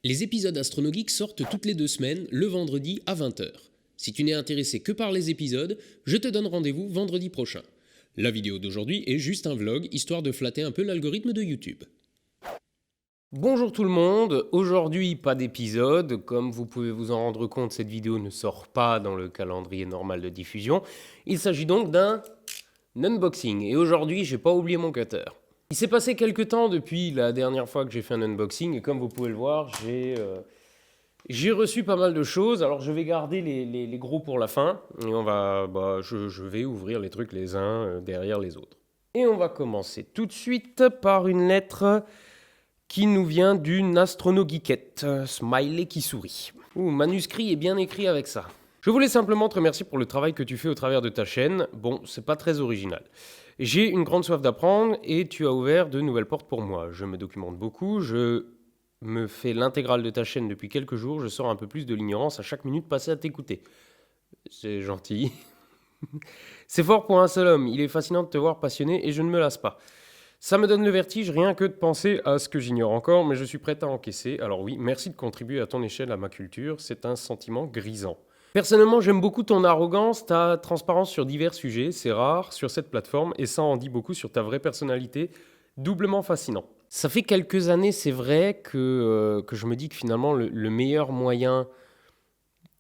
Les épisodes AstronoGeek sortent toutes les 2 semaines, le vendredi à 20 h. Si tu n'es intéressé que par les épisodes, je te donne rendez-vous vendredi prochain. La vidéo d'aujourd'hui est juste un vlog, histoire de flatter un peu l'algorithme de YouTube. Bonjour tout le monde, aujourd'hui pas d'épisode, comme vous pouvez vous en rendre compte, cette vidéo ne sort pas dans le calendrier normal de diffusion. Il s'agit donc d'un unboxing, et aujourd'hui j'ai pas oublié mon cutter. Il s'est passé quelques temps depuis la dernière fois que j'ai fait un unboxing, et comme vous pouvez le voir, j'ai reçu pas mal de choses. Alors je vais garder les gros pour la fin, et je vais ouvrir les trucs les uns derrière les autres. Et on va commencer tout de suite par une lettre qui nous vient d'une astronogeekette, smiley qui sourit. Manuscrit est bien écrit avec ça. Je voulais simplement te remercier pour le travail que tu fais au travers de ta chaîne. Bon, c'est pas très original. J'ai une grande soif d'apprendre et tu as ouvert de nouvelles portes pour moi. Je me documente beaucoup, je me fais l'intégrale de ta chaîne depuis quelques jours, je sors un peu plus de l'ignorance à chaque minute passée à t'écouter. C'est gentil. C'est fort pour un seul homme, il est fascinant de te voir passionné et je ne me lasse pas. Ça me donne le vertige rien que de penser à ce que j'ignore encore, mais je suis prêt à encaisser. Alors oui, merci de contribuer à ton échelle à ma culture, c'est un sentiment grisant. Personnellement, j'aime beaucoup ton arrogance, ta transparence sur divers sujets, c'est rare sur cette plateforme, et ça en dit beaucoup sur ta vraie personnalité, doublement fascinant. Ça fait quelques années, c'est vrai, que je me dis que finalement, le meilleur moyen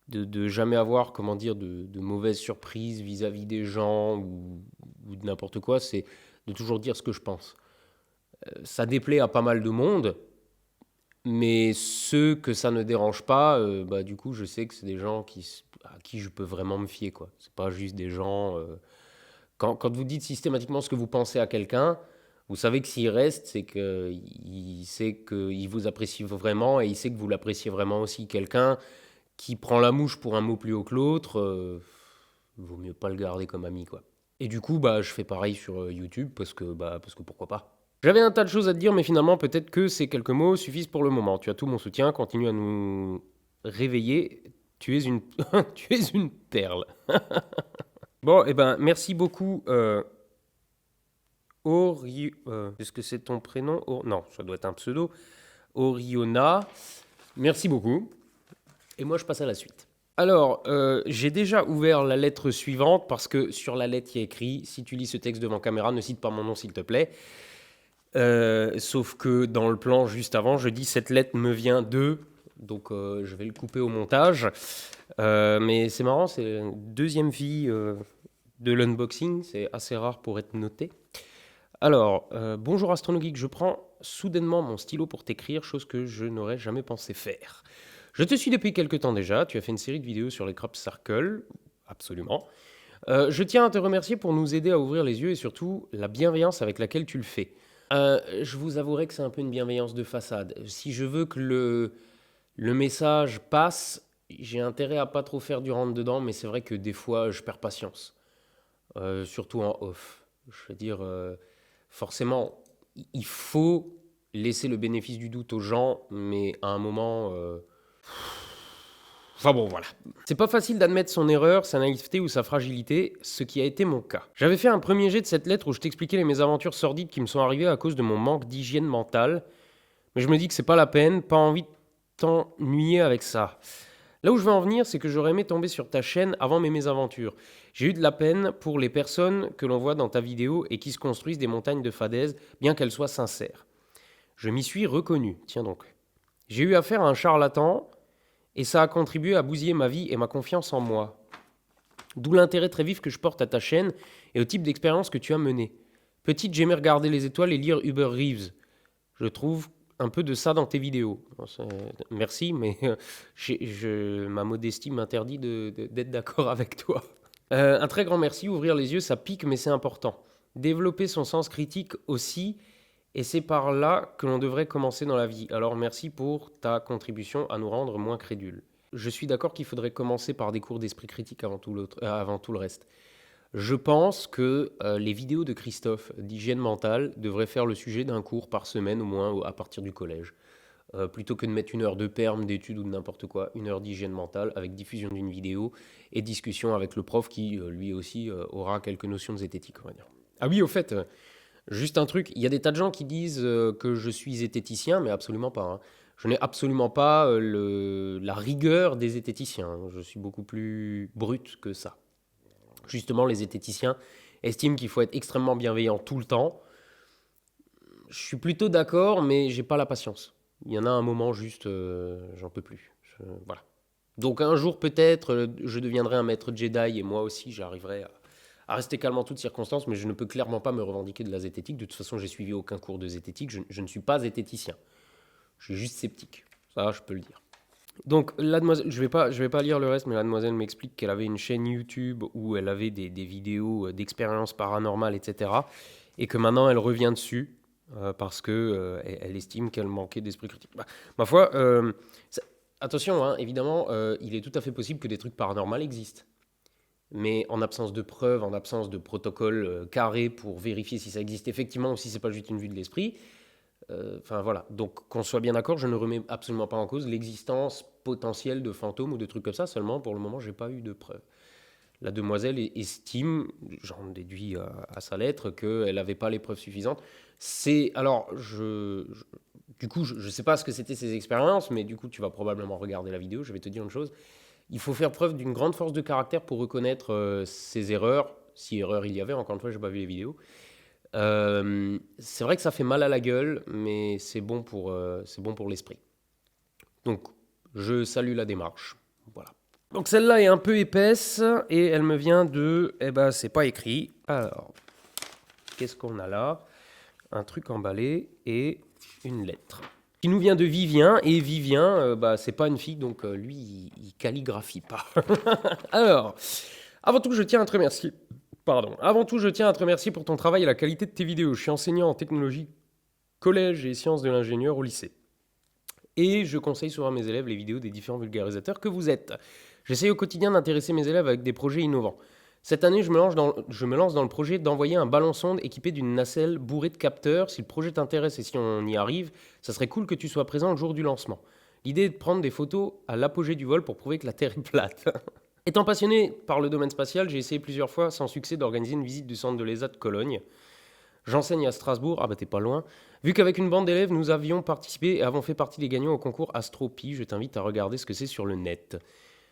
de jamais avoir, de mauvaises surprises vis-à-vis des gens ou de n'importe quoi, c'est de toujours dire ce que je pense. Ça déplaît à pas mal de monde, mais ceux que ça ne dérange pas, du coup, je sais que c'est des gens à qui je peux vraiment me fier, quoi. C'est pas juste des gens... Quand vous dites systématiquement ce que vous pensez à quelqu'un, vous savez que s'il reste, c'est qu'il sait qu'il vous apprécie vraiment et il sait que vous l'appréciez vraiment aussi. Quelqu'un qui prend la mouche pour un mot plus haut que l'autre, vaut mieux pas le garder comme ami, quoi. Et du coup, je fais pareil sur YouTube parce que pourquoi pas. J'avais un tas de choses à te dire, mais finalement, peut-être que ces quelques mots suffisent pour le moment. Tu as tout mon soutien, continue à nous réveiller. Tu es une, tu es une perle. Bon, merci beaucoup. Est-ce que c'est ton prénom? Non, ça doit être un pseudo. Oriona. Merci beaucoup. Et moi, je passe à la suite. Alors, j'ai déjà ouvert la lettre suivante parce que sur la lettre, il y a écrit « Si tu lis ce texte devant caméra, ne cite pas mon nom, s'il te plaît. » Sauf que dans le plan juste avant, je dis « Cette lettre me vient de... » Donc, je vais le couper au montage. Mais c'est marrant, c'est la deuxième vie de l'unboxing. C'est assez rare pour être noté. Alors, bonjour AstronoGeek, je prends soudainement mon stylo pour t'écrire, chose que je n'aurais jamais pensé faire. Je te suis depuis quelques temps déjà, tu as fait une série de vidéos sur les crop circles, absolument. Je tiens à te remercier pour nous aider à ouvrir les yeux et surtout la bienveillance avec laquelle tu le fais. Je vous avouerai que c'est un peu une bienveillance de façade. Si je veux que le message passe, j'ai intérêt à pas trop faire du rentre-dedans, mais c'est vrai que des fois je perds patience. Surtout en off. Je veux dire, forcément, il faut laisser le bénéfice du doute aux gens, mais à un moment... Enfin bon, voilà. C'est pas facile d'admettre son erreur, sa naïveté ou sa fragilité, ce qui a été mon cas. J'avais fait un premier jet de cette lettre où je t'expliquais les mésaventures sordides qui me sont arrivées à cause de mon manque d'hygiène mentale, mais je me dis que c'est pas la peine, pas envie de t'ennuyer avec ça. Là où je veux en venir, c'est que j'aurais aimé tomber sur ta chaîne avant mes mésaventures. J'ai eu de la peine pour les personnes que l'on voit dans ta vidéo et qui se construisent des montagnes de fadaises, bien qu'elles soient sincères. Je m'y suis reconnu, tiens donc. J'ai eu affaire à un charlatan, et ça a contribué à bousiller ma vie et ma confiance en moi. D'où l'intérêt très vif que je porte à ta chaîne et au type d'expérience que tu as menée. Petite, j'aimais regarder les étoiles et lire Hubert Reeves. Je trouve un peu de ça dans tes vidéos. Merci, mais ma modestie m'interdit d'être d'accord avec toi. Un très grand merci. Ouvrir les yeux, ça pique, mais c'est important. Développer son sens critique aussi, et c'est par là que l'on devrait commencer dans la vie. Alors merci pour ta contribution à nous rendre moins crédules. Je suis d'accord qu'il faudrait commencer par des cours d'esprit critique avant tout le reste. Je pense que les vidéos de Christophe d'hygiène mentale devraient faire le sujet d'un cours par semaine au moins à partir du collège. Plutôt que de mettre 1 heure de perm, d'études ou de n'importe quoi, 1 heure d'hygiène mentale avec diffusion d'une vidéo et discussion avec le prof qui lui aussi aura quelques notions de zététique, on va dire. Ah oui, au fait, juste un truc, il y a des tas de gens qui disent que je suis zététicien, mais absolument pas. Hein. Je n'ai absolument pas la rigueur des zététiciens. Je suis beaucoup plus brut que ça. Justement, les zététiciens estiment qu'il faut être extrêmement bienveillant tout le temps. Je suis plutôt d'accord, mais j'ai pas la patience. Il y en a un moment juste, j'en peux plus. Voilà. Donc un jour peut-être, je deviendrai un maître Jedi et moi aussi j'arriverai à rester calme en toutes circonstances, mais je ne peux clairement pas me revendiquer de la zététique. De toute façon, j'ai suivi aucun cours de zététique. Je ne suis pas zététicien. Je suis juste sceptique. Ça, je peux le dire. Donc, la demoiselle, je vais pas lire le reste, mais la demoiselle m'explique qu'elle avait une chaîne YouTube où elle avait des vidéos d'expériences paranormales, etc. Et que maintenant, elle revient dessus parce que elle estime qu'elle manquait d'esprit critique. Bah, ma foi, attention, hein, évidemment, il est tout à fait possible que des trucs paranormaux existent. Mais en absence de preuves, en absence de protocole carré pour vérifier si ça existe effectivement ou si c'est pas juste une vue de l'esprit, enfin voilà, donc qu'on soit bien d'accord, je ne remets absolument pas en cause l'existence potentielle de fantômes ou de trucs comme ça, seulement pour le moment, j'ai pas eu de preuves. La demoiselle estime, j'en déduis à sa lettre, qu'elle n'avait pas les preuves suffisantes. Alors, du coup, je ne sais pas ce que c'était ces expériences, mais du coup, tu vas probablement regarder la vidéo, je vais te dire une chose. Il faut faire preuve d'une grande force de caractère pour reconnaître ses erreurs, si erreur il y avait, encore une fois, je n'ai pas vu les vidéos. C'est vrai que ça fait mal à la gueule, mais c'est bon pour l'esprit. Donc, je salue la démarche. Voilà. Donc, celle-là est un peu épaisse et elle me vient de... Eh ben, c'est pas écrit. Alors, qu'est-ce qu'on a là? Un truc emballé et une lettre. Qui nous vient de Vivien, et Vivien, c'est pas une fille, donc lui, il calligraphie pas. Alors, avant tout, je tiens à te remercier. Pardon. Avant tout, je tiens à te remercier pour ton travail et la qualité de tes vidéos. Je suis enseignant en technologie, collège et sciences de l'ingénieur au lycée. Et je conseille souvent à mes élèves les vidéos des différents vulgarisateurs que vous êtes. J'essaie au quotidien d'intéresser mes élèves avec des projets innovants. Cette année, je me lance dans le projet d'envoyer un ballon sonde équipé d'une nacelle bourrée de capteurs. Si le projet t'intéresse et si on y arrive, ça serait cool que tu sois présent le jour du lancement. L'idée est de prendre des photos à l'apogée du vol pour prouver que la Terre est plate. Étant passionné par le domaine spatial, j'ai essayé plusieurs fois sans succès d'organiser une visite du centre de l'ESA de Cologne. J'enseigne à Strasbourg, ah bah t'es pas loin. Vu qu'avec une bande d'élèves, nous avions participé et avons fait partie des gagnants au concours Astropi, je t'invite à regarder ce que c'est sur le net.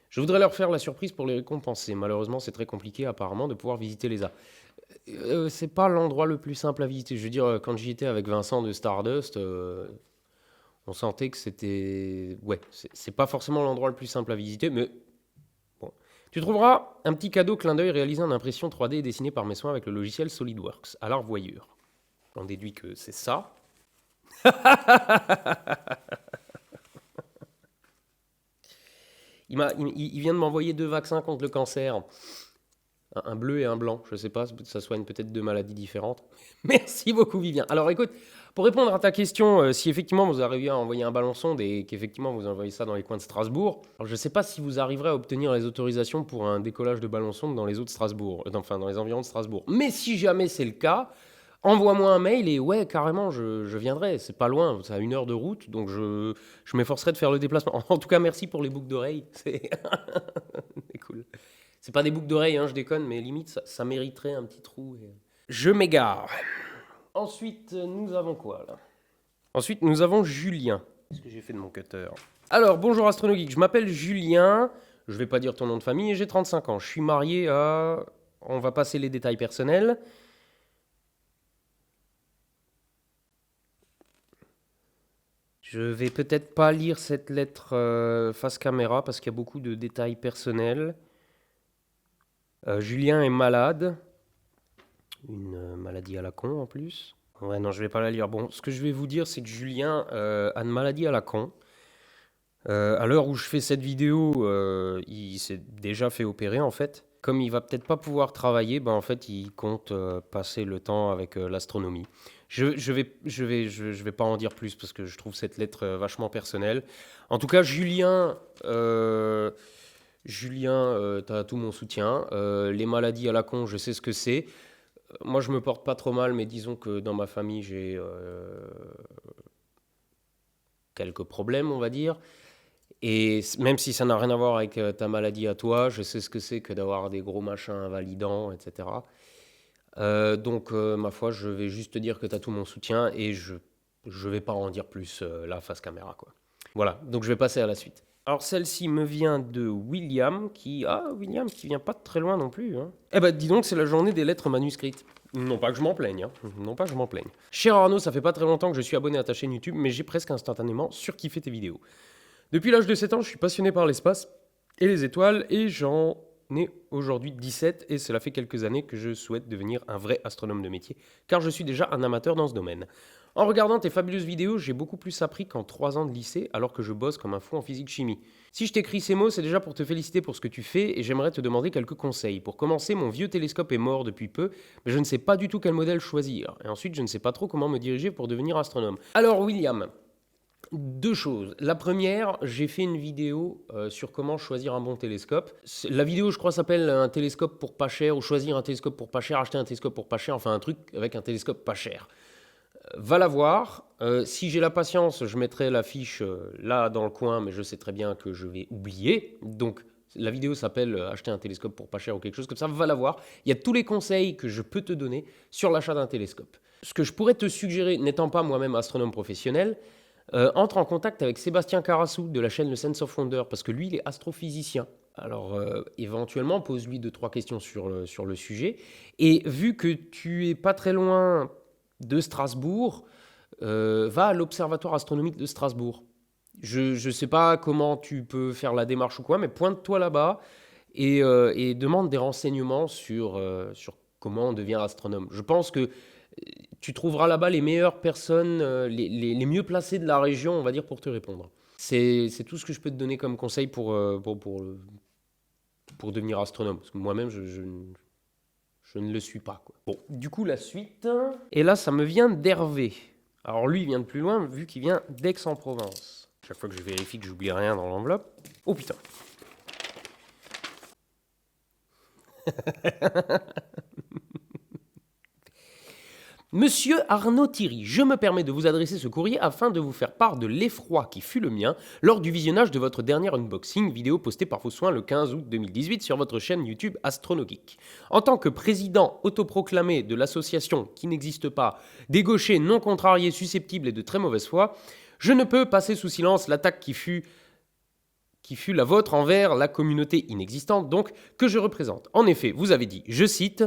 Je voudrais leur faire la surprise pour les récompenser. Malheureusement, c'est très compliqué apparemment de pouvoir visiter l'ESA. C'est pas l'endroit le plus simple à visiter. Je veux dire, quand j'y étais avec Vincent de Stardust, on sentait que c'était... Ouais, c'est pas forcément l'endroit le plus simple à visiter, mais bon. Tu trouveras un petit cadeau clin d'œil réalisé en impression 3D et dessiné par mes soins avec le logiciel SolidWorks. Alors voyure. On déduit que c'est ça. Il vient de m'envoyer 2 vaccins contre le cancer. Un bleu et un blanc. Je ne sais pas, ça soigne peut-être 2 maladies différentes. Merci beaucoup, Vivien. Alors écoute, pour répondre à ta question, si effectivement vous arrivez à envoyer un ballon sonde et qu'effectivement vous envoyez ça dans les coins de Strasbourg, alors je ne sais pas si vous arriverez à obtenir les autorisations pour un décollage de ballon sonde dans les eaux de Strasbourg, enfin dans les environs de Strasbourg. Mais si jamais c'est le cas, envoie-moi un mail et ouais, carrément, je viendrai. C'est pas loin, c'est à 1 heure de route, donc je m'efforcerai de faire le déplacement. En tout cas, merci pour les boucles d'oreilles. C'est cool. C'est pas des boucles d'oreilles, hein, je déconne, mais limite, ça mériterait un petit trou. Je m'égare. Ensuite, nous avons quoi, là? Ensuite, nous avons Julien. Qu'est-ce que j'ai fait de mon cutter? Alors, bonjour Astronogeek, je m'appelle Julien. Je vais pas dire ton nom de famille et j'ai 35 ans. Je suis marié à... On va passer les détails personnels. Je vais peut-être pas lire cette lettre face caméra parce qu'il y a beaucoup de détails personnels. Julien est malade. Une maladie à la con en plus. Ouais, non, je vais pas la lire. Bon, ce que je vais vous dire, c'est que Julien a une maladie à la con. À l'heure où je fais cette vidéo, il s'est déjà fait opérer en fait. Comme il va peut-être pas pouvoir travailler, ben en fait, il compte passer le temps avec l'astronomie. Je vais pas en dire plus parce que je trouve cette lettre vachement personnelle. En tout cas, Julien, t'as tout mon soutien. Les maladies à la con, je sais ce que c'est. Moi, je me porte pas trop mal, mais disons que dans ma famille, j'ai quelques problèmes, on va dire. Et même si ça n'a rien à voir avec ta maladie à toi, je sais ce que c'est que d'avoir des gros machins invalidants, etc. Donc, ma foi, je vais juste te dire que tu as tout mon soutien et je vais pas en dire plus là, face caméra, quoi. Voilà, donc je vais passer à la suite. Alors celle-ci me vient de William qui vient pas de très loin non plus. Hein. Eh ben dis donc, c'est la journée des lettres manuscrites. Non pas que je m'en plaigne, hein. Non pas que je m'en plaigne. Cher Arnaud, ça fait pas très longtemps que je suis abonné à ta chaîne YouTube, mais j'ai presque instantanément surkiffé tes vidéos. Depuis l'âge de 7 ans, je suis passionné par l'espace et les étoiles, et j'en ai aujourd'hui 17, et cela fait quelques années que je souhaite devenir un vrai astronome de métier, car je suis déjà un amateur dans ce domaine. En regardant tes fabuleuses vidéos, j'ai beaucoup plus appris qu'en 3 ans de lycée, alors que je bosse comme un fou en physique-chimie. Si je t'écris ces mots, c'est déjà pour te féliciter pour ce que tu fais, et j'aimerais te demander quelques conseils. Pour commencer, mon vieux télescope est mort depuis peu, mais je ne sais pas du tout quel modèle choisir. Et ensuite, je ne sais pas trop comment me diriger pour devenir astronome. Alors William, 2 choses. La première, j'ai fait une vidéo sur comment choisir un bon télescope. La vidéo, je crois, s'appelle un télescope pour pas cher, ou choisir un télescope pour pas cher, acheter un télescope pour pas cher, enfin un truc avec un télescope pas cher. Va la voir. Si j'ai la patience, je mettrai la fiche là dans le coin, mais je sais très bien que je vais oublier. Donc la vidéo s'appelle acheter un télescope pour pas cher ou quelque chose comme ça. Va la voir. Il y a tous les conseils que je peux te donner sur l'achat d'un télescope. Ce que je pourrais te suggérer, n'étant pas moi-même astronome professionnel, entre en contact avec Sébastien Carassou de la chaîne Le Sense of Wonder, parce que lui, il est astrophysicien. Alors, éventuellement, pose-lui 2-3 questions sur le sujet. Et vu que tu es pas très loin de Strasbourg, va à l'Observatoire astronomique de Strasbourg. Je ne sais pas comment tu peux faire la démarche ou quoi, mais pointe-toi là-bas et demande des renseignements sur comment on devient astronome. Je pense que tu trouveras là-bas les meilleures personnes, les mieux placées de la région, on va dire, pour te répondre. C'est tout ce que je peux te donner comme conseil pour devenir astronome. Parce que moi-même, je ne le suis pas, quoi. Bon, du coup, la suite. Et là, ça me vient d'Hervé. Alors lui, il vient de plus loin, vu qu'il vient d'Aix-en-Provence. Chaque fois que je vérifie que j'oublie rien dans l'enveloppe. Oh putain. Monsieur Arnaud Thierry, je me permets de vous adresser ce courrier afin de vous faire part de l'effroi qui fut le mien lors du visionnage de votre dernière unboxing vidéo postée par vos soins le 15 août 2018 sur votre chaîne YouTube AstronoGeek. En tant que président autoproclamé de l'association qui n'existe pas, des gauchers non contrariés, susceptibles et de très mauvaise foi, je ne peux passer sous silence l'attaque qui fut la vôtre envers la communauté inexistante donc que je représente. En effet, vous avez dit, je cite...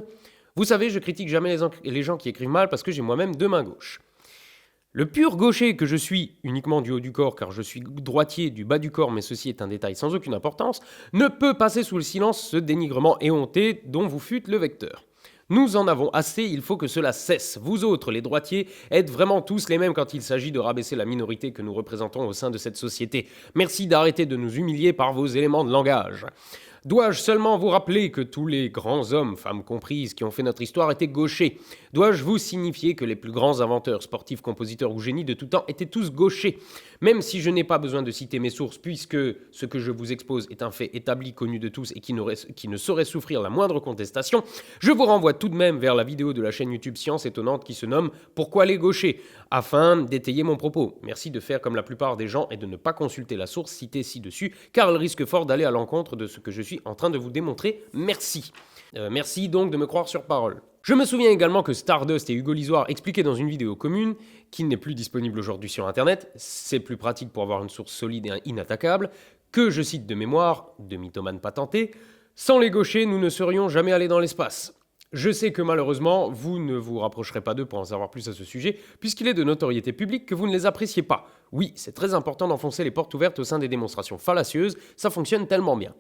Vous savez, je critique jamais les gens qui écrivent mal parce que j'ai moi-même 2 mains gauches. Le pur gaucher que je suis, uniquement du haut du corps car je suis droitier du bas du corps, mais ceci est un détail sans aucune importance, ne peut passer sous le silence ce dénigrement éhonté dont vous fûtes le vecteur. Nous en avons assez, il faut que cela cesse. Vous autres, les droitiers, êtes vraiment tous les mêmes quand il s'agit de rabaisser la minorité que nous représentons au sein de cette société. Merci d'arrêter de nous humilier par vos éléments de langage. Dois-je seulement vous rappeler que tous les grands hommes, femmes comprises, qui ont fait notre histoire étaient gauchers? Dois-je vous signifier que les plus grands inventeurs, sportifs, compositeurs ou génies de tout temps étaient tous gauchers? Même si je n'ai pas besoin de citer mes sources, puisque ce que je vous expose est un fait établi, connu de tous et qui ne saurait souffrir la moindre contestation, je vous renvoie tout de même vers la vidéo de la chaîne YouTube Science Étonnante qui se nomme « Pourquoi les gauchers ?», afin d'étayer mon propos. Merci de faire comme la plupart des gens et de ne pas consulter la source citée ci-dessus, car elle risque fort d'aller à l'encontre de ce que je suis en train de vous démontrer. Merci. Merci donc de me croire sur parole. Je me souviens également que Stardust et Hugo Lisoire expliquaient dans une vidéo commune, qui n'est plus disponible aujourd'hui sur Internet, c'est plus pratique pour avoir une source solide et inattaquable, que, je cite de mémoire, de mythomane patenté, « Sans les gauchers, nous ne serions jamais allés dans l'espace ». Je sais que malheureusement, vous ne vous rapprocherez pas d'eux pour en savoir plus à ce sujet, puisqu'il est de notoriété publique que vous ne les appréciez pas. Oui, c'est très important d'enfoncer les portes ouvertes au sein des démonstrations fallacieuses, ça fonctionne tellement bien.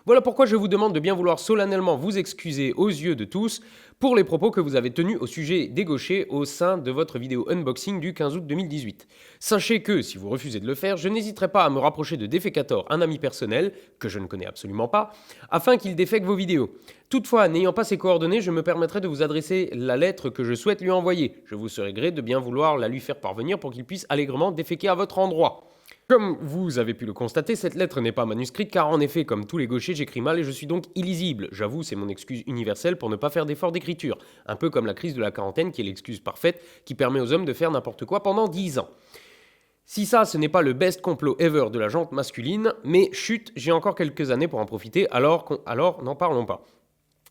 Voilà pourquoi je vous demande de bien vouloir solennellement vous excuser aux yeux de tous pour les propos que vous avez tenus au sujet des gauchers au sein de votre vidéo unboxing du 15 août 2018. Sachez que, si vous refusez de le faire, je n'hésiterai pas à me rapprocher de Defecator, un ami personnel, que je ne connais absolument pas, afin qu'il défecte vos vidéos. Toutefois, n'ayant pas ses coordonnées, je me permettrai de vous adresser la lettre que je souhaite lui envoyer. Je vous serai gré de bien vouloir la lui faire parvenir pour qu'il puisse allègrement déféquer à votre endroit. Comme vous avez pu le constater, cette lettre n'est pas manuscrite car en effet, comme tous les gauchers, j'écris mal et je suis donc illisible. J'avoue, c'est mon excuse universelle pour ne pas faire d'effort d'écriture. Un peu comme la crise de la quarantaine qui est l'excuse parfaite qui permet aux hommes de faire n'importe quoi pendant 10 ans. Si ça, ce n'est pas le best complot ever de la jante masculine, mais chut, j'ai encore quelques années pour en profiter, alors n'en parlons pas.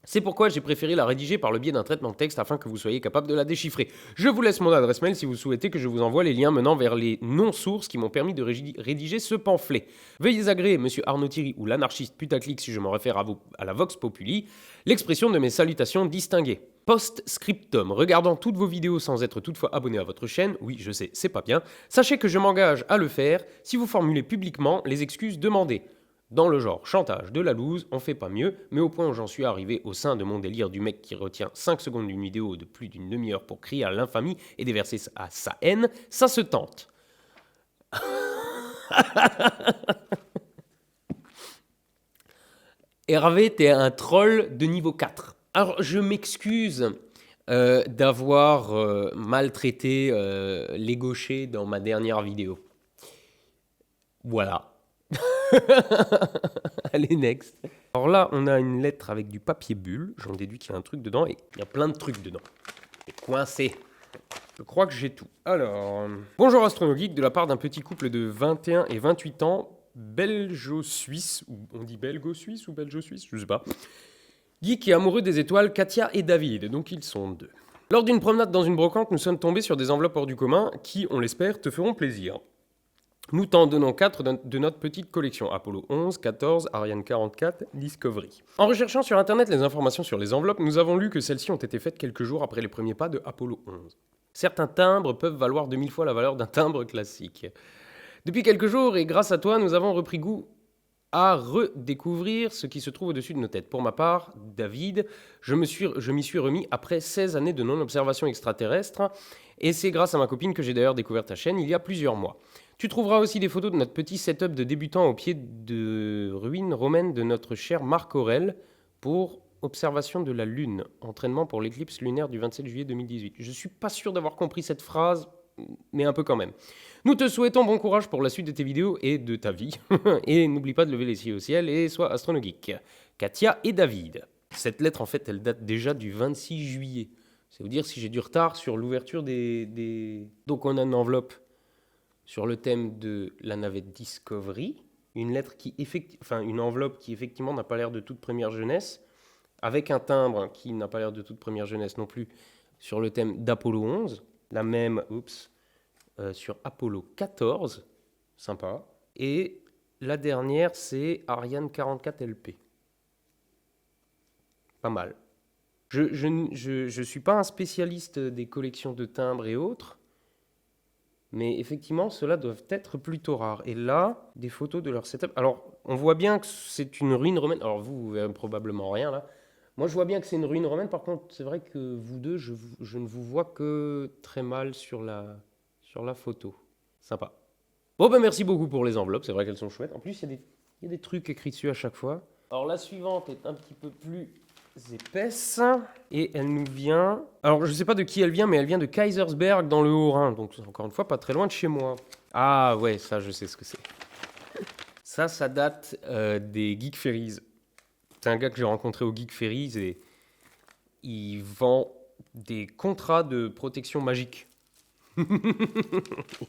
C'est pourquoi j'ai préféré la rédiger par le biais d'un traitement de texte afin que vous soyez capable de la déchiffrer. Je vous laisse mon adresse mail si vous souhaitez que je vous envoie les liens menant vers les non-sources qui m'ont permis de rédiger ce pamphlet. Veuillez agréer, monsieur Arnaud Thierry ou l'anarchiste putaclic si je me réfère à la Vox Populi, l'expression de mes salutations distinguées. Post-scriptum, regardant toutes vos vidéos sans être toutefois abonné à votre chaîne, oui je sais, c'est pas bien, sachez que je m'engage à le faire si vous formulez publiquement les excuses demandées. Dans le genre chantage de la loose, on fait pas mieux, mais au point où j'en suis arrivé au sein de mon délire du mec qui retient 5 secondes d'une vidéo de plus d'une demi-heure pour crier à l'infamie et déverser à sa haine, ça se tente. Hervé, t'es un troll de niveau 4. Alors, je m'excuse d'avoir maltraité les gauchers dans ma dernière vidéo. Voilà. Allez, next. Alors là, on a une lettre avec du papier bulle. J'en déduis qu'il y a un truc dedans et il y a plein de trucs dedans. C'est coincé. Je crois que j'ai tout. Alors, bonjour AstronoGeek, de la part d'un petit couple de 21 et 28 ans, belgo-suisse, ou on dit belgo-suisse ou belgo-suisse, je sais pas. Geek et amoureux des étoiles, Katia et David, donc ils sont deux. Lors d'une promenade dans une brocante, nous sommes tombés sur des enveloppes hors du commun qui, on l'espère, te feront plaisir. Nous t'en donnons 4 de notre petite collection. Apollo 11, 14, Ariane 44, Discovery. En recherchant sur Internet les informations sur les enveloppes, nous avons lu que celles-ci ont été faites quelques jours après les premiers pas de Apollo 11. Certains timbres peuvent valoir 2000 fois la valeur d'un timbre classique. Depuis quelques jours, et grâce à toi, nous avons repris goût à redécouvrir ce qui se trouve au-dessus de nos têtes. Pour ma part, David, je m'y suis remis après 16 années de non-observation extraterrestre, et c'est grâce à ma copine que j'ai d'ailleurs découvert ta chaîne il y a plusieurs mois. Tu trouveras aussi des photos de notre petit setup de débutant au pied de ruines romaines de notre cher Marc Aurèle pour observation de la Lune, entraînement pour l'éclipse lunaire du 27 juillet 2018. Je suis pas sûr d'avoir compris cette phrase, mais un peu quand même. Nous te souhaitons bon courage pour la suite de tes vidéos et de ta vie. Et n'oublie pas de lever les yeux au ciel et sois astronogeek. Katia et David. Cette lettre, en fait, elle date déjà du 26 juillet. C'est vous dire si j'ai du retard sur l'ouverture des... Donc on a une enveloppe sur le thème de la navette Discovery, une enveloppe qui effectivement n'a pas l'air de toute première jeunesse, avec un timbre qui n'a pas l'air de toute première jeunesse non plus, sur le thème d'Apollo 11, la même, sur Apollo 14, sympa, et la dernière c'est Ariane 44 LP. Pas mal. Je suis pas un spécialiste des collections de timbres et autres, mais effectivement, ceux-là doivent être plutôt rares. Et là, des photos de leur setup. Alors, on voit bien que c'est une ruine romaine. Alors, vous verrez probablement rien, là. Moi, je vois bien que c'est une ruine romaine. Par contre, c'est vrai que vous deux, je ne vous vois que très mal sur la photo. Sympa. Bon, ben merci beaucoup pour les enveloppes. C'est vrai qu'elles sont chouettes. En plus, il y a des trucs écrits dessus à chaque fois. Alors, la suivante est un petit peu plus épaisse et elle nous vient... Alors je sais pas de qui elle vient, mais elle vient de Kaisersberg dans le Haut-Rhin, donc encore une fois pas très loin de chez moi. Ah ouais, ça je sais ce que c'est. Ça date des Geek Ferries. C'est un gars que j'ai rencontré au Geek Ferries et il vend des contrats de protection magique.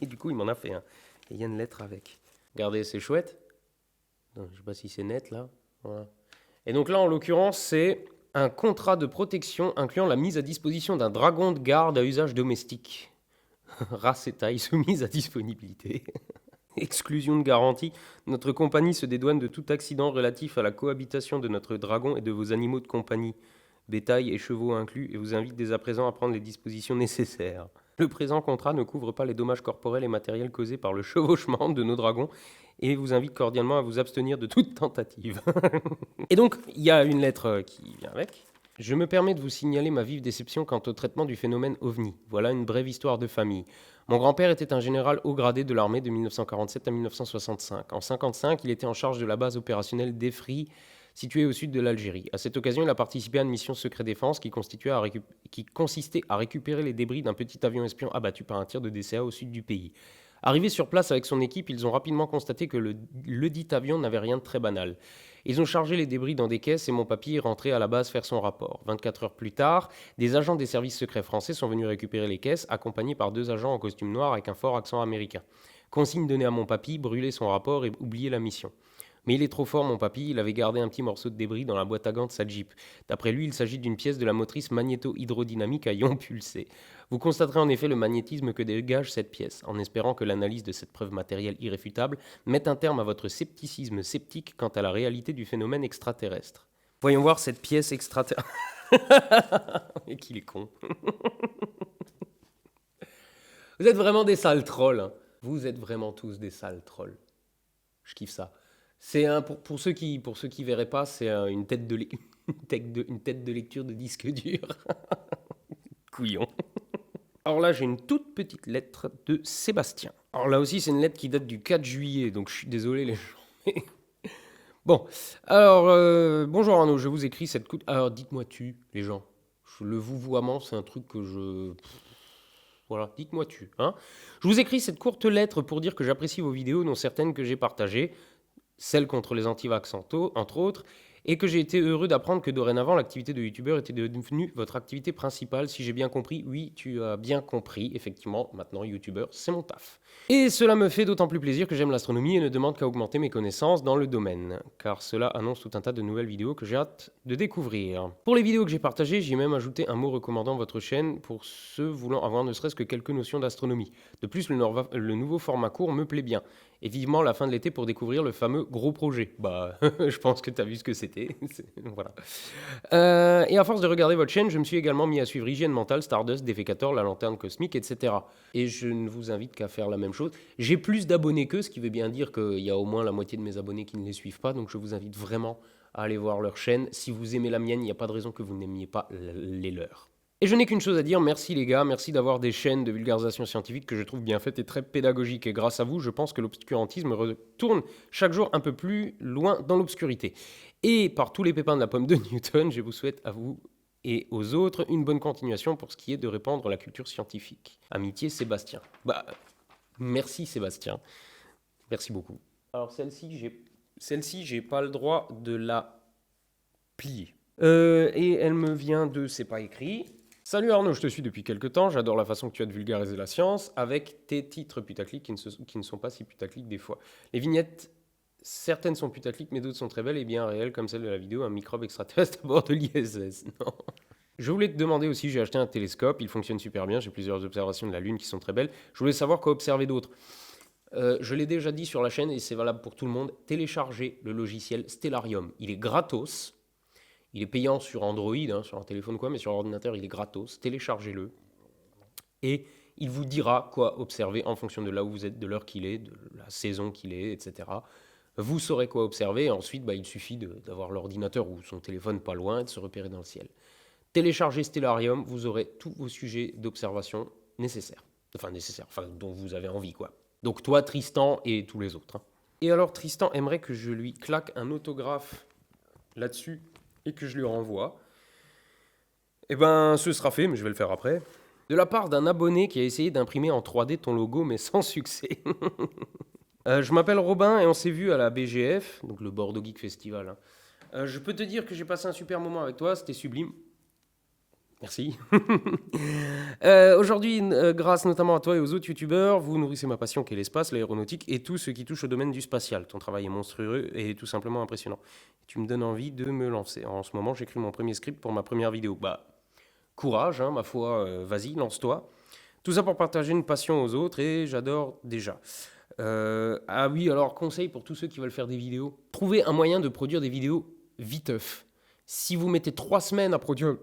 Et du coup il m'en a fait un. Et il y a une lettre avec. Regardez, c'est chouette. Non, je sais pas si c'est net là. Voilà. Et donc là en l'occurrence c'est un contrat de protection incluant la mise à disposition d'un dragon de garde à usage domestique. Race et taille soumise à disponibilité. Exclusion de garantie. Notre compagnie se dédouane de tout accident relatif à la cohabitation de notre dragon et de vos animaux de compagnie, bétail et chevaux inclus, et vous invite dès à présent à prendre les dispositions nécessaires. Le présent contrat ne couvre pas les dommages corporels et matériels causés par le chevauchement de nos dragons et vous invite cordialement à vous abstenir de toute tentative. Et donc, il y a une lettre qui vient avec. Je me permets de vous signaler ma vive déception quant au traitement du phénomène OVNI. Voilà une brève histoire de famille. Mon grand-père était un général haut gradé de l'armée de 1947 à 1965. En 1955, il était en charge de la base opérationnelle d'Efri, située au sud de l'Algérie. À cette occasion, il a participé à une mission secret défense qui consistait à récupérer les débris d'un petit avion espion abattu par un tir de DCA au sud du pays. Arrivés sur place avec son équipe, ils ont rapidement constaté que le dit avion n'avait rien de très banal. Ils ont chargé les débris dans des caisses et mon papy est rentré à la base faire son rapport. 24 heures plus tard, des agents des services secrets français sont venus récupérer les caisses, accompagnés par 2 agents en costume noir avec un fort accent américain. Consigne donnée à mon papy, brûler son rapport et oublier la mission. Mais il est trop fort, mon papy, il avait gardé un petit morceau de débris dans la boîte à gants de sa Jeep. D'après lui, il s'agit d'une pièce de la motrice magnéto-hydrodynamique à ion pulsé. Vous constaterez en effet le magnétisme que dégage cette pièce, en espérant que l'analyse de cette preuve matérielle irréfutable mette un terme à votre scepticisme sceptique quant à la réalité du phénomène extraterrestre. Voyons voir cette pièce extraterrestre. Et qu'il est con. Vous êtes vraiment des sales trolls. Hein. Vous êtes vraiment tous des sales trolls. Je kiffe ça. C'est pour ceux qui verraient pas, c'est une tête de lecture de disque dur. Couillon. Alors là, j'ai une toute petite lettre de Sébastien. Alors là aussi, c'est une lettre qui date du 4 juillet, donc je suis désolé les gens. Bon, alors, bonjour Arnaud, je vous écris cette... Alors, dites-moi tu, les gens. Le vouvoiement, c'est un truc que je... Voilà, dites-moi tu. Hein. Je vous écris cette courte lettre pour dire que j'apprécie vos vidéos, dont certaines que j'ai partagées, celles contre les antivax entre autres, et que j'ai été heureux d'apprendre que dorénavant, l'activité de youtubeur était devenue votre activité principale. Si j'ai bien compris, oui, tu as bien compris. Effectivement, maintenant, youtubeur, c'est mon taf. Et cela me fait d'autant plus plaisir que j'aime l'astronomie et ne demande qu'à augmenter mes connaissances dans le domaine, car cela annonce tout un tas de nouvelles vidéos que j'ai hâte de découvrir. Pour les vidéos que j'ai partagées, j'ai même ajouté un mot recommandant votre chaîne pour ceux voulant avoir ne serait-ce que quelques notions d'astronomie. De plus, le nouveau format court me plaît bien. Et vivement la fin de l'été pour découvrir le fameux gros projet. Bah, je pense que tu as vu ce que c'était. Voilà. Et à force de regarder votre chaîne, je me suis également mis à suivre Hygiène Mentale, Stardust, Défécator, La Lanterne Cosmique, etc. Et je ne vous invite qu'à faire la même chose. J'ai plus d'abonnés qu'eux, ce qui veut bien dire qu'il y a au moins la moitié de mes abonnés qui ne les suivent pas. Donc je vous invite vraiment à aller voir leur chaîne. Si vous aimez la mienne, il n'y a pas de raison que vous n'aimiez pas les leurs. Et je n'ai qu'une chose à dire, merci les gars, merci d'avoir des chaînes de vulgarisation scientifique que je trouve bien faites et très pédagogiques. Et grâce à vous, je pense que l'obscurantisme retourne chaque jour un peu plus loin dans l'obscurité. Et par tous les pépins de la pomme de Newton, je vous souhaite à vous et aux autres une bonne continuation pour ce qui est de répandre la culture scientifique. Amitié, Sébastien. Bah, merci Sébastien. Merci beaucoup. Alors celle-ci, j'ai pas le droit de la plier. Et elle me vient de C'est pas écrit. Salut Arnaud, je te suis depuis quelques temps, j'adore la façon que tu as de vulgariser la science, avec tes titres putaclic qui ne sont pas si putaclic des fois. Les vignettes, certaines sont putaclic, mais d'autres sont très belles et bien réelles, comme celle de la vidéo Un microbe extraterrestre à bord de l'ISS. Non. Je voulais te demander aussi, j'ai acheté un télescope, il fonctionne super bien, j'ai plusieurs observations de la Lune qui sont très belles. Je voulais savoir quoi observer d'autre. Je l'ai déjà dit sur la chaîne et c'est valable pour tout le monde, téléchargez le logiciel Stellarium. Il est gratos. Il est payant sur Android, hein, sur un téléphone quoi, mais sur l'ordinateur, il est gratos. Téléchargez-le. Et il vous dira quoi observer en fonction de là où vous êtes, de l'heure qu'il est, de la saison qu'il est, etc. Vous saurez quoi observer. Et ensuite, il suffit d'avoir l'ordinateur ou son téléphone pas loin et de se repérer dans le ciel. Téléchargez Stellarium, vous aurez tous vos sujets d'observation nécessaires. Enfin, dont vous avez envie, quoi. Donc toi, Tristan et tous les autres. Hein. Et alors, Tristan aimerait que je lui claque un autographe là-dessus et que je lui renvoie. Eh ben, ce sera fait, mais je vais le faire après. De la part d'un abonné qui a essayé d'imprimer en 3D ton logo, mais sans succès. Je m'appelle Robin et on s'est vu à la BGF, donc le Bordeaux Geek Festival. Hein. Je peux te dire que j'ai passé un super moment avec toi, c'était sublime. Merci. Aujourd'hui, grâce notamment à toi et aux autres youtubeurs, vous nourrissez ma passion qui est l'espace, l'aéronautique et tout ce qui touche au domaine du spatial. Ton travail est monstrueux et tout simplement impressionnant. Tu me donnes envie de me lancer. En ce moment, j'écris mon premier script pour ma première vidéo. Bah, courage, hein, ma foi, vas-y, lance-toi. Tout ça pour partager une passion aux autres et j'adore déjà. Ah oui, alors conseil pour tous ceux qui veulent faire des vidéos. Trouvez un moyen de produire des vidéos viteuf. Si vous mettez 3 semaines à produire...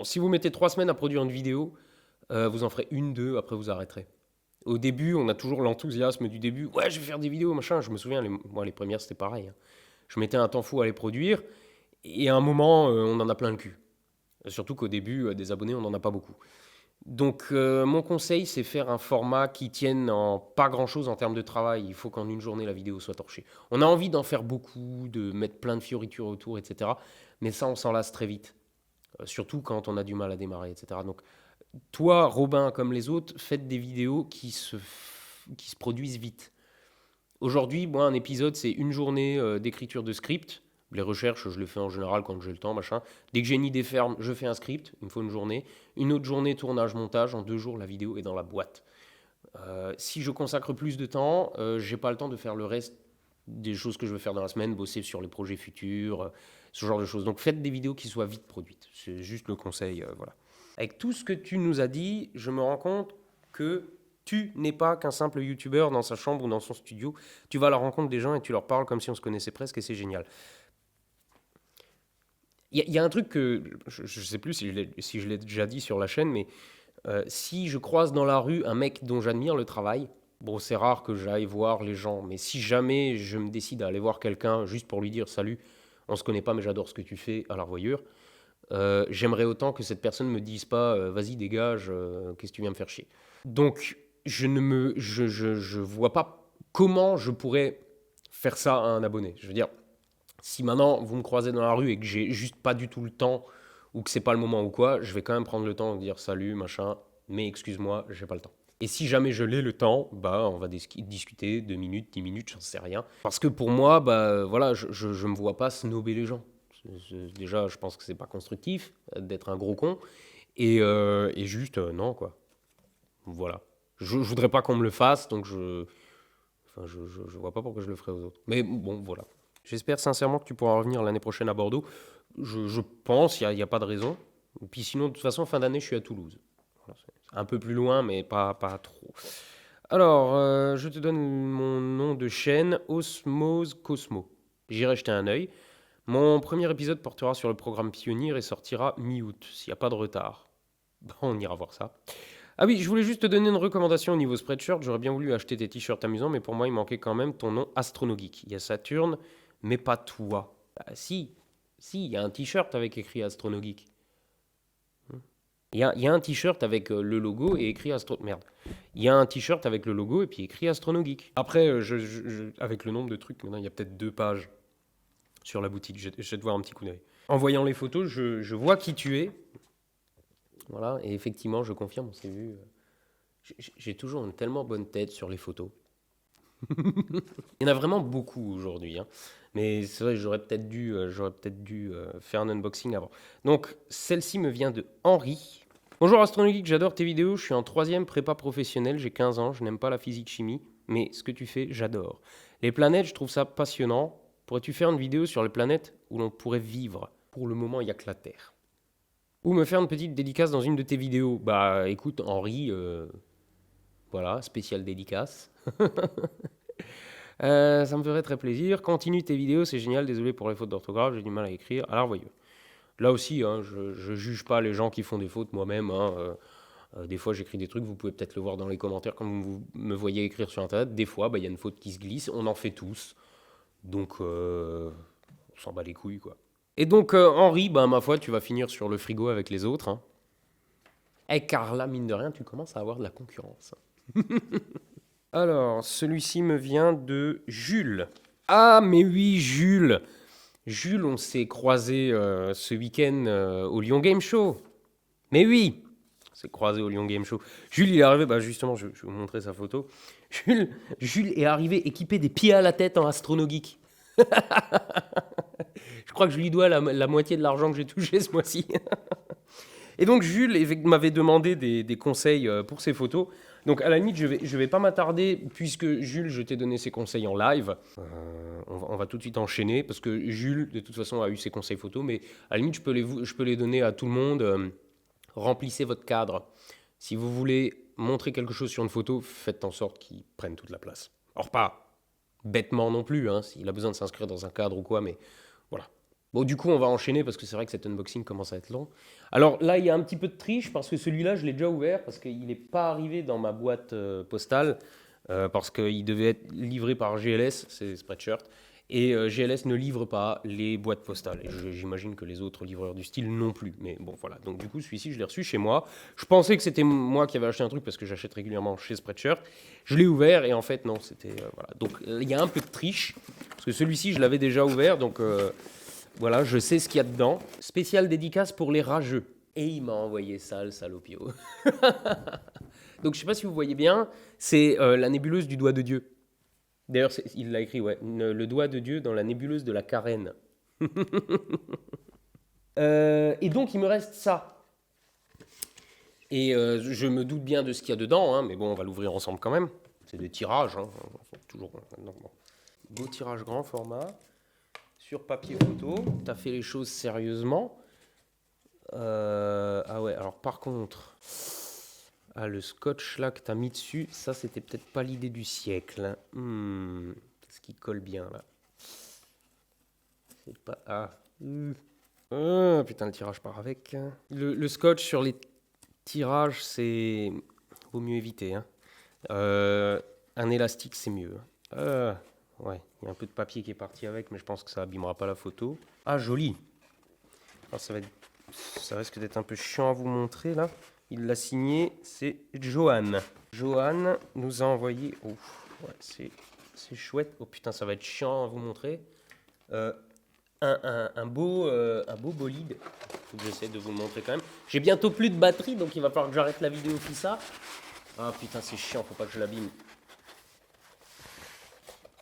Si vous mettez 3 semaines à produire une vidéo, vous en ferez 1, 2, après vous arrêterez. Au début, on a toujours l'enthousiasme du début. Ouais, je vais faire des vidéos, machin. Je me souviens, moi, les premières, c'était pareil. Hein. Je mettais un temps fou à les produire. Et à un moment, on en a plein le cul. Surtout qu'au début, des abonnés, on n'en a pas beaucoup. Donc, mon conseil, c'est faire un format qui tienne en pas grand-chose en termes de travail. Il faut qu'en une journée, la vidéo soit torchée. On a envie d'en faire beaucoup, de mettre plein de fioritures autour, etc. Mais ça, on s'en lasse très vite. Surtout quand on a du mal à démarrer, etc. Donc, toi, Robin, comme les autres, faites des vidéos qui se produisent vite. Aujourd'hui, moi, un épisode, c'est une journée d'écriture de script. Les recherches, je les fais en général quand j'ai le temps, machin. Dès que j'ai une idée ferme, je fais un script, il me faut une journée. Une autre journée, tournage, montage. En 2 jours, la vidéo est dans la boîte. Si je consacre plus de temps, j'ai pas le temps de faire le reste des choses que je veux faire dans la semaine, bosser sur les projets futurs, ce genre de choses. Donc faites des vidéos qui soient vite produites. C'est juste le conseil, voilà. Avec tout ce que tu nous as dit, je me rends compte que tu n'es pas qu'un simple youtubeur dans sa chambre ou dans son studio. Tu vas à la rencontre des gens et tu leur parles comme si on se connaissait presque et c'est génial. Il y a un truc que je ne sais plus si je l'ai déjà dit sur la chaîne, mais si je croise dans la rue un mec dont j'admire le travail, bon, c'est rare que j'aille voir les gens, mais si jamais je me décide à aller voir quelqu'un juste pour lui dire salut, on se connaît pas, mais j'adore ce que tu fais à la revoyure, j'aimerais autant que cette personne me dise pas vas-y, dégage, qu'est-ce que tu viens me faire chier. Donc, je vois pas comment je pourrais faire ça à un abonné. Je veux dire, si maintenant vous me croisez dans la rue et que j'ai juste pas du tout le temps ou que c'est pas le moment ou quoi, je vais quand même prendre le temps de dire salut, machin, mais excuse-moi, j'ai pas le temps. Et si jamais je l'ai le temps, bah on va discuter 2 minutes, 10 minutes, j'en sais rien. Parce que pour moi, bah voilà, je me vois pas snober les gens. Déjà, je pense que c'est pas constructif d'être un gros con. Et juste, non, quoi. Voilà. Je voudrais pas qu'on me le fasse, donc je vois pas pourquoi je le ferais aux autres. Mais bon, voilà. J'espère sincèrement que tu pourras revenir l'année prochaine à Bordeaux. Je pense, il n'y a pas de raison. Et puis sinon, de toute façon, fin d'année, je suis à Toulouse. Voilà, c'est un peu plus loin, mais pas trop. Alors, je te donne mon nom de chaîne, Osmose Cosmo. J'irai jeter un œil. Mon premier épisode portera sur le programme Pionnier et sortira mi-août, s'il n'y a pas de retard. Bon, on ira voir ça. Ah oui, je voulais juste te donner une recommandation au niveau Spreadshirt. J'aurais bien voulu acheter des t-shirts amusants, mais pour moi, il manquait quand même ton nom Astronogeek. Il y a Saturne, mais pas toi. Bah, si, il y a un t-shirt avec écrit Astronogeek. Il y a un t-shirt avec le logo et écrit Merde. Il y a un t-shirt avec le logo et puis écrit Astronogeek. Après, avec le nombre de trucs, maintenant, il y a peut-être 2 pages sur la boutique. Je vais te voir un petit coup d'œil. En voyant les photos, je vois qui tu es. Voilà, et effectivement, je confirme, on s'est vu. J'ai toujours une tellement bonne tête sur les photos. Il y en a vraiment beaucoup aujourd'hui, hein. Mais c'est vrai, j'aurais peut-être dû faire un unboxing avant. Donc, celle-ci me vient de Henri. Bonjour Astronomique, j'adore tes vidéos. Je suis en 3e prépa professionnelle, j'ai 15 ans, je n'aime pas la physique-chimie, mais ce que tu fais, j'adore. Les planètes, je trouve ça passionnant. Pourrais-tu faire une vidéo sur les planètes où l'on pourrait vivre? Pour le moment, il n'y a que la Terre. Ou me faire une petite dédicace dans une de tes vidéos. Bah écoute, Henri, voilà, spécial dédicace. Ça me ferait très plaisir. Continue tes vidéos, c'est génial. Désolé pour les fautes d'orthographe, j'ai du mal à écrire. Alors voyons. Là aussi, hein, je juge pas les gens qui font des fautes moi-même. Hein, des fois, j'écris des trucs, vous pouvez peut-être le voir dans les commentaires quand vous me voyez écrire sur Internet. Des fois, bah, y a une faute qui se glisse, on en fait tous. Donc, on s'en bat les couilles, quoi. Et donc, Henri, bah, ma foi, tu vas finir sur le frigo avec les autres. Hein. Et car là, mine de rien, tu commences à avoir de la concurrence. Alors, celui-ci me vient de Jules. Ah, mais oui, Jules. Jules, on s'est croisé ce week-end au Lyon Game Show. Mais oui, on s'est croisé au Lyon Game Show. Jules, il est arrivé, bah justement, je vais vous montrer sa photo. Jules est arrivé équipé des pieds à la tête en Astronogeek. Je crois que je lui dois la moitié de l'argent que j'ai touché ce mois-ci. Et donc Jules m'avait demandé des conseils pour ses photos. Donc à la limite, je vais pas m'attarder, puisque Jules, je t'ai donné ses conseils en live. On va tout de suite enchaîner, parce que Jules, de toute façon, a eu ses conseils photos, mais à la limite, je peux les donner à tout le monde. Remplissez votre cadre. Si vous voulez montrer quelque chose sur une photo, faites en sorte qu'il prenne toute la place. Or pas bêtement non plus, hein, s'il a besoin de s'inscrire dans un cadre ou quoi, mais voilà. Bon, du coup, on va enchaîner parce que c'est vrai que cet unboxing commence à être long. Alors là, il y a un petit peu de triche parce que celui-là, je l'ai déjà ouvert parce qu'il n'est pas arrivé dans ma boîte postale parce qu'il devait être livré par GLS, c'est Spreadshirt, et GLS ne livre pas les boîtes postales. Et j'imagine que les autres livreurs du style non plus. Mais bon, voilà. Donc du coup, celui-ci, je l'ai reçu chez moi. Je pensais que c'était moi qui avais acheté un truc parce que j'achète régulièrement chez Spreadshirt. Je l'ai ouvert et en fait, non, c'était... voilà. Donc il y a un peu de triche parce que celui-ci, je l'avais déjà ouvert, donc... voilà, je sais ce qu'il y a dedans. Spécial dédicace pour les rageux. Et il m'a envoyé ça, le salopio. Donc, je ne sais pas si vous voyez bien, c'est la nébuleuse du doigt de Dieu. D'ailleurs, il l'a écrit, ouais. Le doigt de Dieu dans la nébuleuse de la Carène. Et donc, il me reste ça. Et je me doute bien de ce qu'il y a dedans, hein, mais bon, on va l'ouvrir ensemble quand même. C'est des tirages, hein, toujours... Non, bon. Beau tirage grand format. Sur papier photo. Tu as fait les choses sérieusement. Ah ouais, alors par contre... Ah, le scotch là que tu as mis dessus, ça c'était peut-être pas l'idée du siècle. Qu'est-ce qui colle bien là? C'est pas... Ah, putain, le tirage part avec. Le scotch sur les tirages, c'est... Vaut mieux éviter. Hein. Un élastique, c'est mieux. Ouais, il y a un peu de papier qui est parti avec, mais je pense que ça abîmera pas la photo. Ah, joli. Alors, ça risque d'être un peu chiant à vous montrer là. Il l'a signé, c'est Johan. Johan nous a envoyé... Oh, ouais, c'est chouette. Oh putain, ça va être chiant à vous montrer. Un beau bolide. Faut que j'essaie de vous le montrer quand même. J'ai bientôt plus de batterie, donc il va falloir que j'arrête la vidéo puis ça. Ah putain, c'est chiant, faut pas que je l'abîme.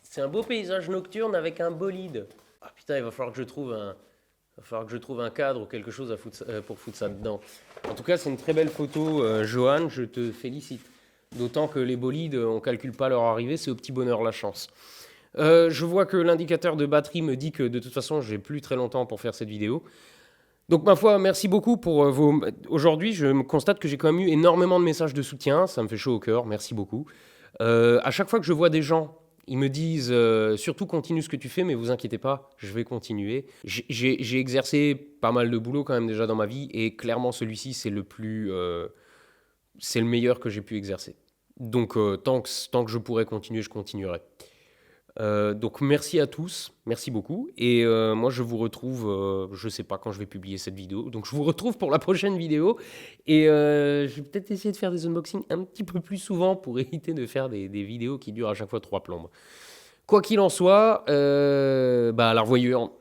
C'est un beau paysage nocturne avec un bolide. Ah putain, il va falloir que je trouve un cadre ou quelque chose pour foutre ça dedans. En tout cas, c'est une très belle photo, Johan, je te félicite. D'autant que les bolides, on ne calcule pas leur arrivée, c'est au petit bonheur la chance. Je vois que l'indicateur de batterie me dit que de toute façon, j'ai plus très longtemps pour faire cette vidéo. Donc ma foi, merci beaucoup pour vos... Aujourd'hui, je me constate que j'ai quand même eu énormément de messages de soutien, ça me fait chaud au cœur, merci beaucoup. À chaque fois que je vois des gens... Ils me disent surtout continue ce que tu fais, mais vous inquiétez pas, je vais continuer. J'ai exercé pas mal de boulot quand même déjà dans ma vie, et clairement celui-ci c'est le meilleur que j'ai pu exercer. Donc tant que je pourrai continuer, je continuerai. Donc merci à tous, merci beaucoup. Et moi je vous retrouve, je sais pas quand je vais publier cette vidéo, donc je vous retrouve pour la prochaine vidéo. Et je vais peut-être essayer de faire des unboxings un petit peu plus souvent pour éviter de faire des vidéos qui durent à chaque fois 3 plombes. Quoi qu'il en soit, à la revoyure.